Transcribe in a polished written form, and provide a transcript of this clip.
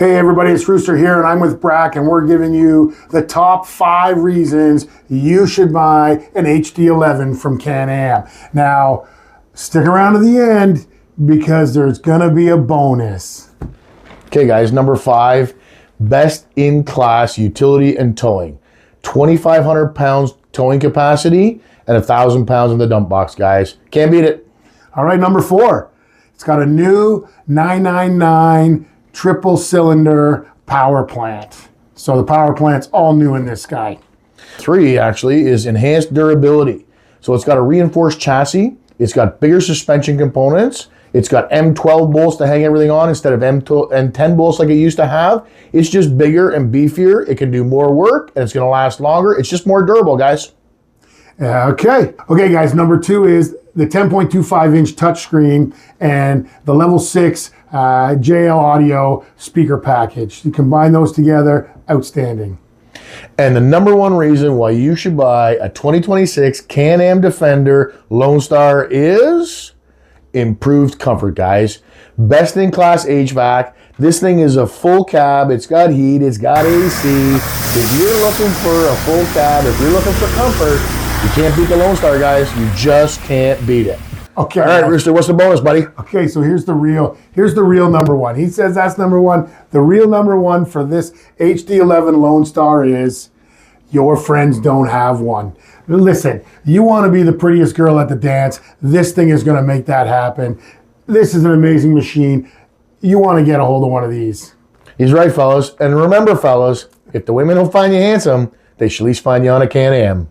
Hey everybody, it's Rooster here and I'm with Brack and we're giving you the top 5 reasons you should buy an HD11 from Can-Am. Now, stick around to the end because there's gonna be a bonus. Okay guys, number 5, best in class utility and towing. 2,500 pounds towing capacity and 1,000 pounds in the dump box, guys. Can't beat it. All right, number 4, it's got a new 999 triple cylinder power plant. So the power plant's all new in this guy. 3 actually is enhanced durability. So it's got a reinforced chassis, it's got bigger suspension components, it's got M12 bolts to hang everything on instead of M10 bolts like it used to have. It's just bigger and beefier. It can do more work and it's gonna last longer. It's just more durable, guys. Okay guys, number 2 is the 10.25-inch touchscreen and the level 6 JL audio speaker package. You combine those together, outstanding. And the number 1 reason why you should buy a 2026 Can-Am Defender Lone Star is improved comfort, guys. Best in class HVAC. This thing is a full cab. It's got heat. It's got AC. If you're looking for a full cab, if you're looking for comfort, you can't beat the Lone Star, guys. You just can't beat it. Okay. All right, Rooster, what's the bonus, buddy? Okay, so here's the real number 1. He says that's number 1. The real number 1 for this HD11 Lone Star is your friends don't have one. Listen, you want to be the prettiest girl at the dance. This thing is going to make that happen. This is an amazing machine. You want to get a hold of one of these. He's right, fellas. And remember, fellas, if the women don't find you handsome, they should at least find you on a Can-Am.